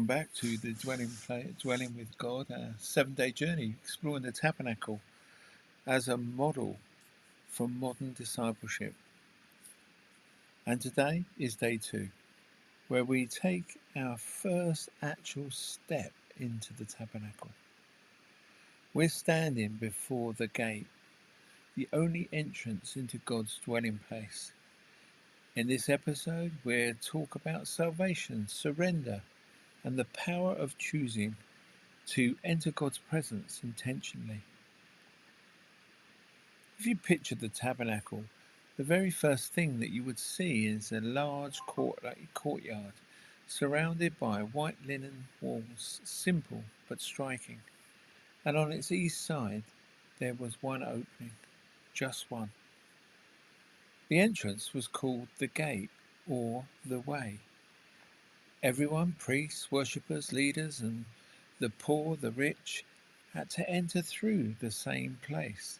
back to the Dwelling with God, a 7-day journey exploring the tabernacle as a model for modern discipleship. And today is day 2, where we take our first actual step into the tabernacle. We're standing before the gate, the only entrance into God's dwelling place. In this episode, we'll talk about salvation, surrender, and the power of choosing to enter God's presence intentionally. If you picture the tabernacle, the very first thing that you would see is a large courtyard surrounded by white linen walls, simple but striking. And on its east side, there was one opening, just one. The entrance was called the gate or the way. Everyone, priests, worshippers, leaders, and the poor, the rich, had to enter through the same place.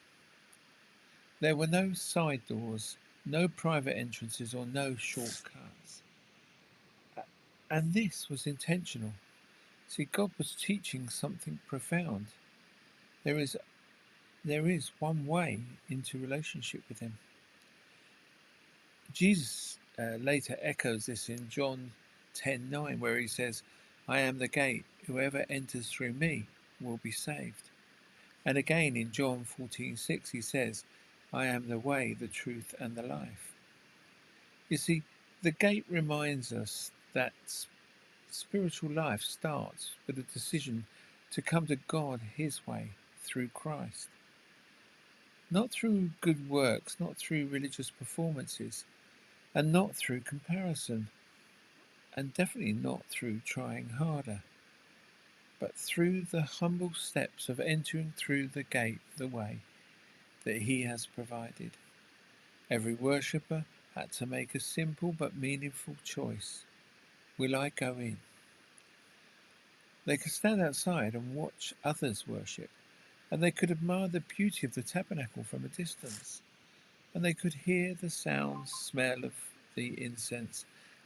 There were no side doors, no private entrances, or no shortcuts. And this was intentional. See, God was teaching something profound. There is one way into relationship with Him. Jesus later echoes this in John 10:9, where He says, "I am the gate. Whoever enters through me will be saved." And again in John 14:6, He says, "I am the way, the truth, and the life." You see, the gate reminds us that spiritual life starts with a decision to come to God His way through Christ. Not through good works, not through religious performances, and not through comparison, and definitely not through trying harder, but through the humble steps of entering through the gate, the way that He has provided. Every worshipper had to make a simple but meaningful choice. Will I go in? They could stand outside and watch others worship, and they could admire the beauty of the tabernacle from a distance, and they could hear the sounds, smell of the incense,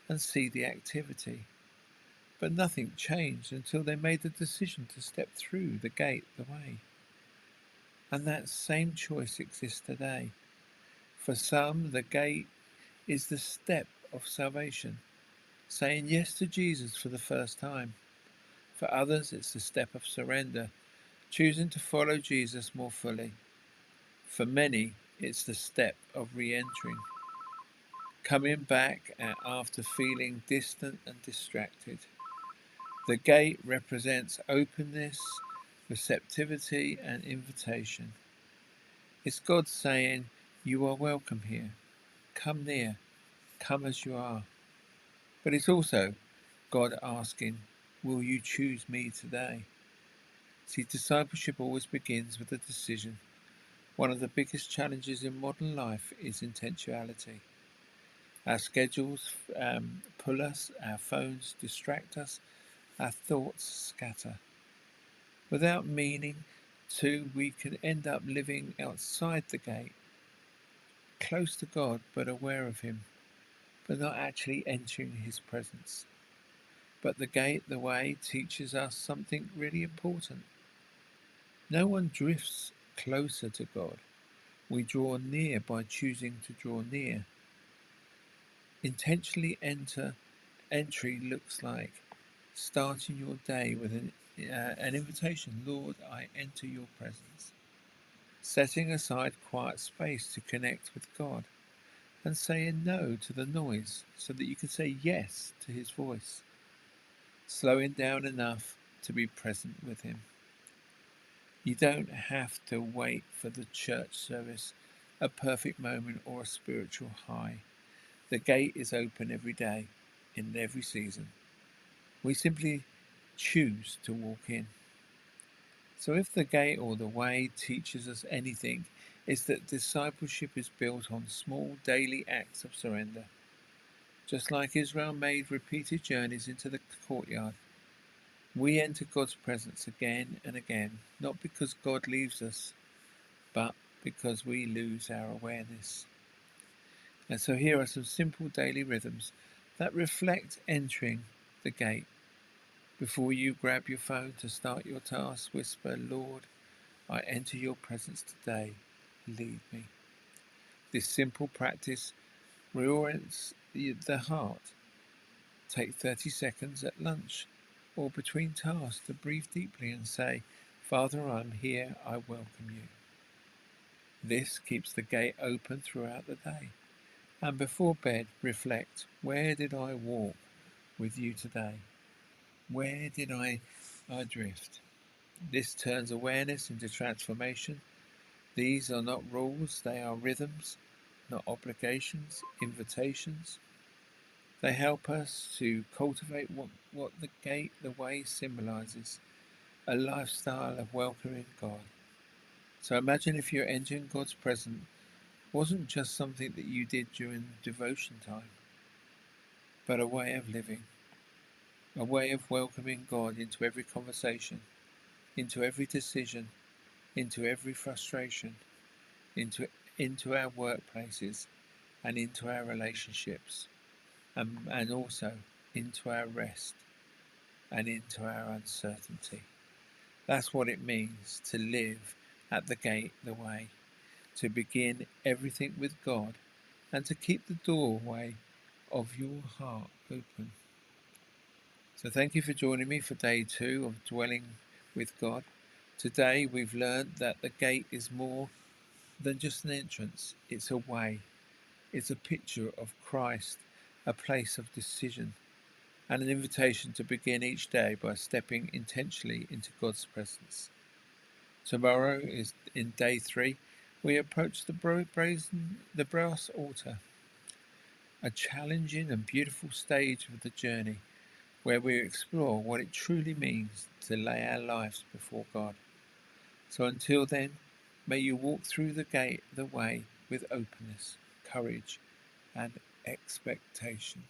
and see the activity. But nothing changed until they made the decision to step through the gate, the way. And that same choice exists today. For some, the gate is the step of salvation, saying yes to Jesus for the first time. For others, it's the step of surrender, choosing to follow Jesus more fully. For many, it's the step of re-entering, coming back after feeling distant and distracted. The gate represents openness, receptivity, and invitation. It's God saying, "You are welcome here. Come near. Come as you are." But it's also God asking, "Will you choose me today?" See, discipleship always begins with a decision. One of the biggest challenges in modern life is intentionality. Our schedules pull us, our phones distract us, our thoughts scatter. Without meaning to, we can end up living outside the gate, close to God but aware of Him, but not actually entering His presence. But the gate, the way, teaches us something really important. No one drifts closer to God. We draw near by choosing to draw near. Intentionally entry looks like starting your day with an invitation. "Lord, I enter your presence." Setting aside quiet space to connect with God and saying no to the noise so that you can say yes to His voice. Slowing down enough to be present with Him. You don't have to wait for the church service, a perfect moment, or a spiritual high. The gate is open every day, in every season. We simply choose to walk in. So if the gate or the way teaches us anything, it's that discipleship is built on small daily acts of surrender. Just like Israel made repeated journeys into the courtyard, we enter God's presence again and again, not because God leaves us, but because we lose our awareness. And so here are some simple daily rhythms that reflect entering the gate. Before you grab your phone to start your task, whisper, Lord, I enter your presence today. Lead me. This simple practice reorients the heart. Take 30 seconds at lunch or between tasks to breathe deeply and say, Father, I'm here, I welcome you. This keeps the gate open throughout the day. And before bed, reflect, where did I walk with you today? Where did I drift? This turns awareness into transformation. These are not rules, they are rhythms, not obligations, invitations. They help us to cultivate what the way symbolizes, a lifestyle of welcoming God. So imagine if your entering God's presence wasn't just something that you did during devotion time, but a way of living, a way of welcoming God into every conversation, into every decision, into every frustration, into into our workplaces and into our relationships, and also into our rest and into our uncertainty. That's what it means to live at the gate, the way, to begin everything with God and to keep the doorway of your heart open. So thank you for joining me for day 2 of dwelling with God. Today we've learned that the gate is more than just an entrance, it's a way, it's a picture of Christ, a place of decision, and an invitation to begin each day by stepping intentionally into God's presence. Tomorrow is in day 3. We approach the brass altar, a challenging and beautiful stage of the journey where we explore what it truly means to lay our lives before God. So until then, may you walk through the gate, the way, with openness, courage, and expectation.